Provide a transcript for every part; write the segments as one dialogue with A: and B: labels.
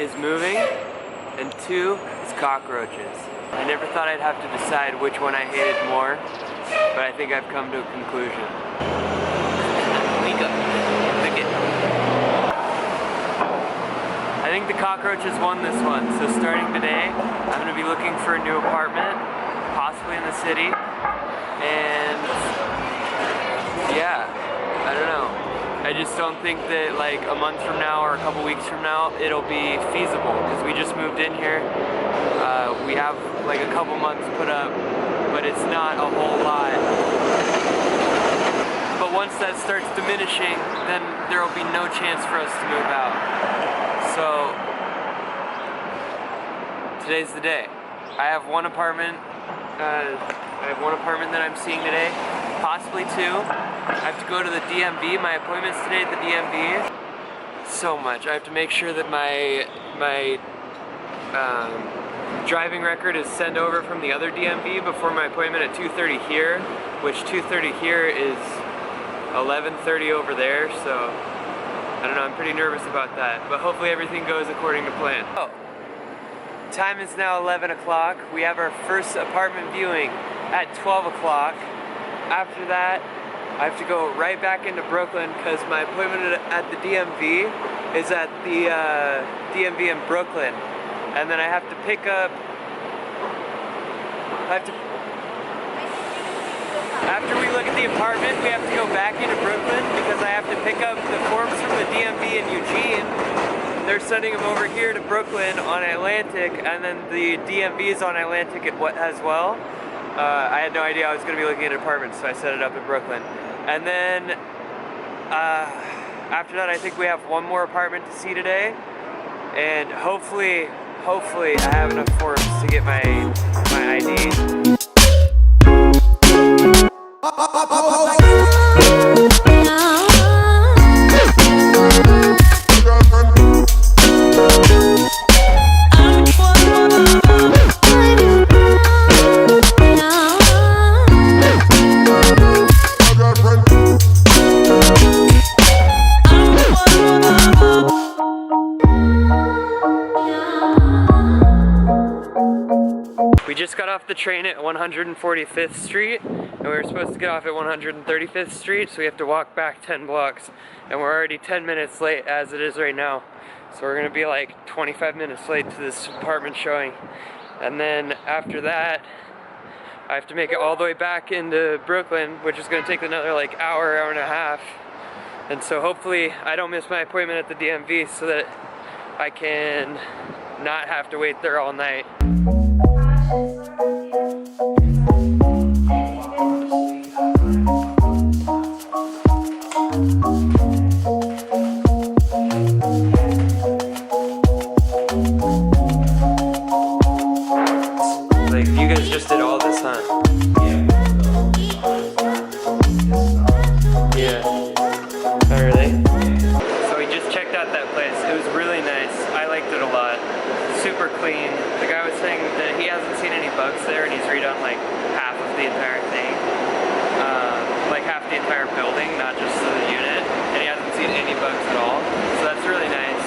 A: is moving, and 2 is cockroaches. I never thought I'd have to decide which one I hated more, but I think I've come to a conclusion. I think the cockroaches won this one, so starting today, I'm going to be looking for a new apartment, possibly in the city, and yeah, I don't know. I just don't think that like a month from now or a couple weeks from now it'll be feasible, because we just moved in here. We have like a couple months put up, but it's not a whole lot. But once that starts diminishing, then there will be no chance for us to move out. So today's the day. I have one apartment. That I'm seeing today, possibly 2. I have to go to the DMV. My appointment's today at the DMV. So much. I have to make sure that my driving record is sent over from the other DMV before my appointment at 2:30 here, which 2:30 here is 11:30 over there, so I don't know, I'm pretty nervous about that, but hopefully everything goes according to plan. Oh, time is now 11 o'clock. We have our first apartment viewing at 12 o'clock. After that, I have to go right back into Brooklyn because my appointment at the DMV is at the DMV in Brooklyn. And then I have to pick up, after we look at the apartment, we have to go back into Brooklyn because I have to pick up the forms from the DMV in Eugene. They're sending them over here to Brooklyn on Atlantic, and then the DMV is on Atlantic as well. I had no idea I was going to be looking at apartments, so I set it up in Brooklyn. And then after that, I think we have one more apartment to see today, and hopefully I have enough forms to get my ID. We just got off the train at 145th Street, and we were supposed to get off at 135th Street, so we have to walk back 10 blocks, and we're already 10 minutes late as it is right now. So we're gonna be like 25 minutes late to this apartment showing. And then after that, I have to make it all the way back into Brooklyn, which is gonna take another like hour and a half. And so hopefully I don't miss my appointment at the DMV so that I can not have to wait there all night. Like, you guys just did all this, huh? Yeah. Oh, really? So we just checked out that place. It was really nice. I liked it a lot. Super clean. The guy was saying that he hasn't seen any bugs there, and he's redone like half of the entire thing. Like half the entire building, not just the unit. And he hasn't seen any bugs at all. So that's really nice.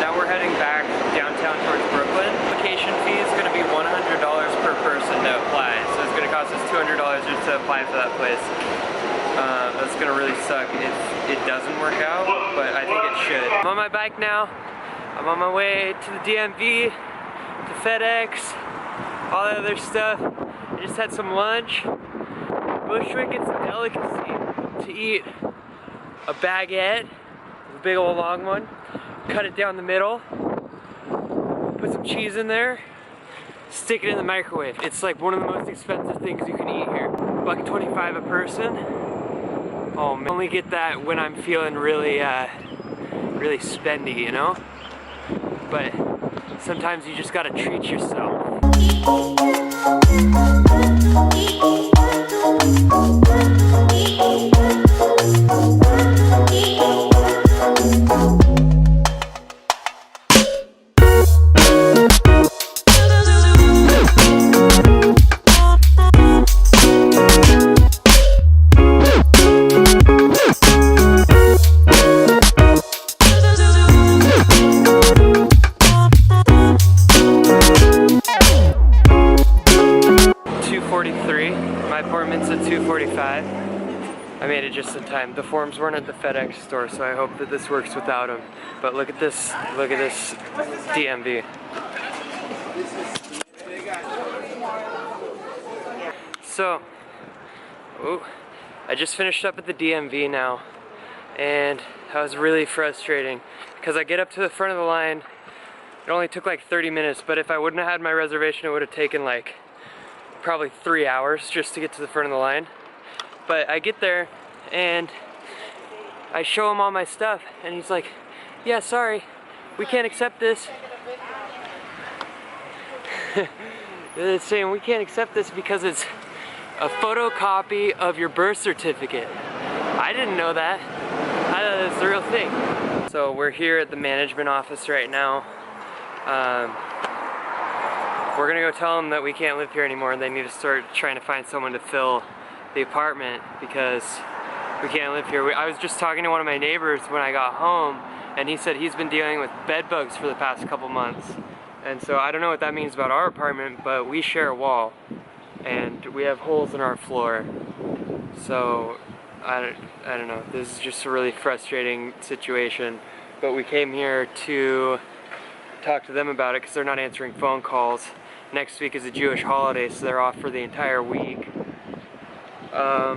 A: Now we're heading back downtown towards Brooklyn. Application fee is going to be $100 per person to apply. So it's going to cost us $200 just to apply for that place. That's going to really suck if it doesn't work out, but I think it should. I'm on my bike now. I'm on my way to the DMV, to FedEx, all that other stuff. I just had some lunch. Bushwick, it's a delicacy to eat a baguette, a big old long one, cut it down the middle, put some cheese in there, stick it in the microwave. It's like one of the most expensive things you can eat here. $1.25 a person. Oh man, I only get that when I'm feeling really, really spendy, you know? But sometimes you just gotta treat yourself. 2:43. My appointment's at 2:45. I made it just in time. The forms weren't at the FedEx store, so I hope that this works without them. But look at this DMV. So, I just finished up at the DMV now, and that was really frustrating because I get up to the front of the line. It only took like 30 minutes, but if I wouldn't have had my reservation, it would have taken like probably 3 hours just to get to the front of the line. But I get there and I show him all my stuff, and he's like, "Yeah, sorry, we can't accept this." It's saying we can't accept this because it's a photocopy of your birth certificate. I didn't know that. I thought it was the real thing. So we're here at the management office right now. We're gonna go tell them that we can't live here anymore and they need to start trying to find someone to fill the apartment because we can't live here. I was just talking to one of my neighbors when I got home, and he said he's been dealing with bed bugs for the past couple months. And so I don't know what that means about our apartment, but we share a wall and we have holes in our floor. So I don't know, this is just a really frustrating situation, but we came here to talk to them about it because they're not answering phone calls. Next week is a Jewish holiday, so they're off for the entire week. I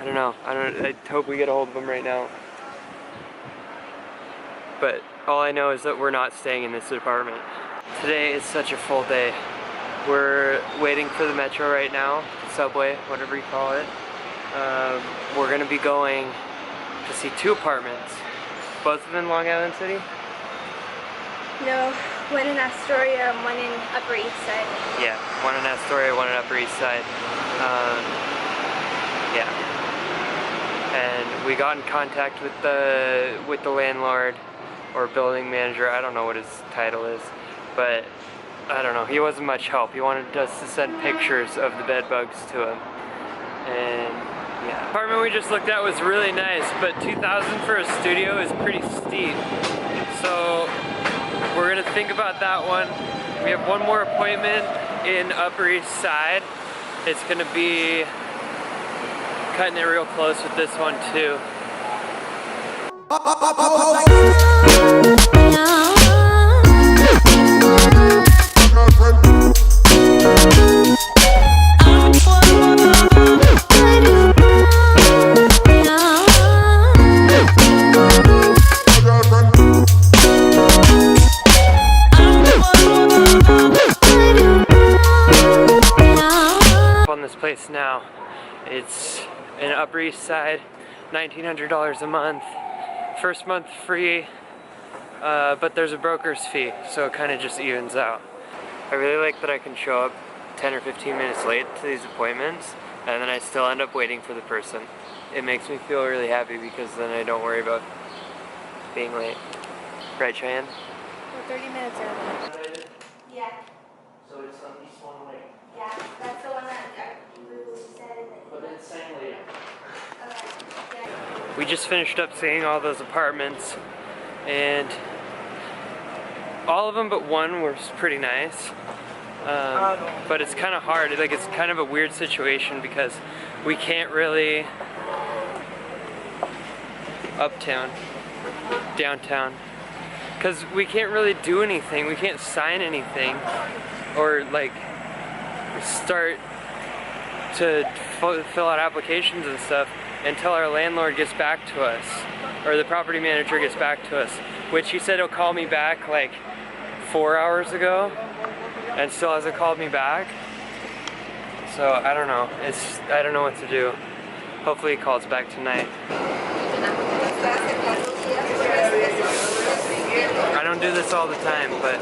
A: don't know, I hope we get a hold of them right now. But all I know is that we're not staying in this apartment. Today is such a full day. We're waiting for the metro right now, subway, whatever you call it. We're gonna be going to see 2 apartments. Both of them in Long Island City?
B: No, one in Astoria and one in Upper East Side.
A: Yeah, one in Astoria, one in Upper East Side. Yeah. And we got in contact with the landlord or building manager. I don't know what his title is, but I don't know, he wasn't much help. He wanted us to send pictures of the bed bugs to him. And yeah. The apartment we just looked at was really nice, but $2,000 for a studio is pretty steep. So we're gonna think about that one. We have one more appointment in Upper East Side. It's gonna be cutting it real close with this one too. On this place now, it's in Upper East Side, $1,900 a month. First month free, but there's a broker's fee, so it kind of just evens out. I really like that I can show up 10 or 15 minutes late to these appointments, and then I still end up waiting for the person. It makes me feel really happy because then I don't worry about being late. Right, Cheyenne?
B: We're 30 minutes early. Yeah.
A: So it's on East 1 Lake.
B: Yeah, that's the one that you said in the...
A: But it's saying later.
B: Okay. Yeah.
A: We just finished up seeing all those apartments, and all of them but one were pretty nice. But it's kind of hard. Like, it's kind of a weird situation because we can't really uptown, downtown, because we can't really do anything. We can't sign anything or like start to fill out applications and stuff until our landlord gets back to us, or the property manager gets back to us, which he said he'll call me back like 4 hours ago and still hasn't called me back. So I don't know, I don't know what to do. Hopefully he calls back tonight. I don't do this all the time, but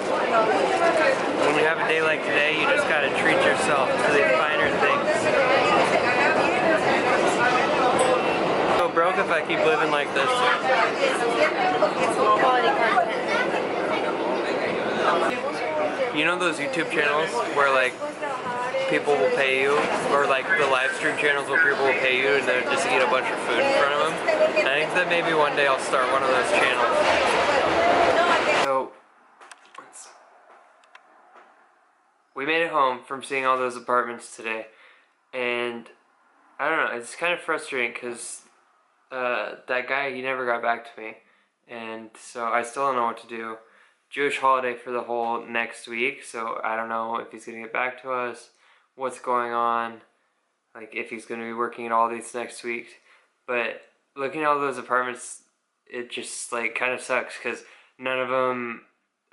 A: when you have a day like today, you just gotta treat yourself to the finer things. So broke if I keep living like this.
B: Quality content.
A: You know those YouTube channels where like people will pay you, or like the live stream channels where people will pay you and they'll just eat a bunch of food in front of them? I think that maybe one day I'll start one of those channels. So we made it home from seeing all those apartments today, and I don't know, it's kind of frustrating because that guy, he never got back to me, and so I still don't know what to do. Jewish holiday for the whole next week, so I don't know if he's gonna get back to us, what's going on, like if he's gonna be working at all these next week. But looking at all those apartments, it just like kind of sucks because none of them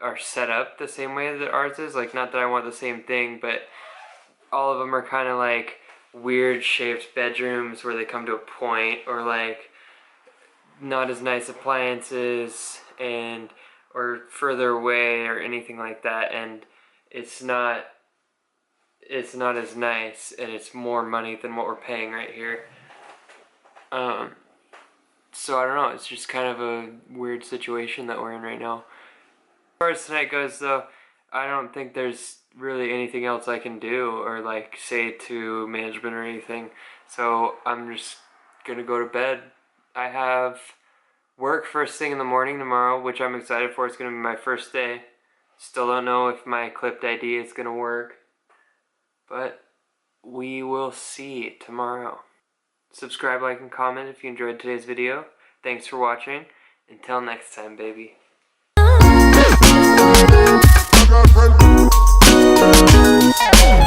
A: are set up the same way that ours is. Like, not that I want the same thing, but all of them are kind of like weird shaped bedrooms where they come to a point, or like not as nice appliances, and or further away or anything like that, and it's not as nice, and it's more money than what we're paying right here. So I don't know, it's just kind of a weird situation that we're in right now. As far as tonight goes though, I don't think there's really anything else I can do or like say to management or anything. So I'm just gonna go to bed. I have work first thing in the morning tomorrow, which I'm excited for. It's gonna be my first day. Still don't know if my clipped ID is gonna work, but we will see tomorrow. Subscribe, like, and comment if you enjoyed today's video. Thanks for watching. Until next time, baby.
C: I got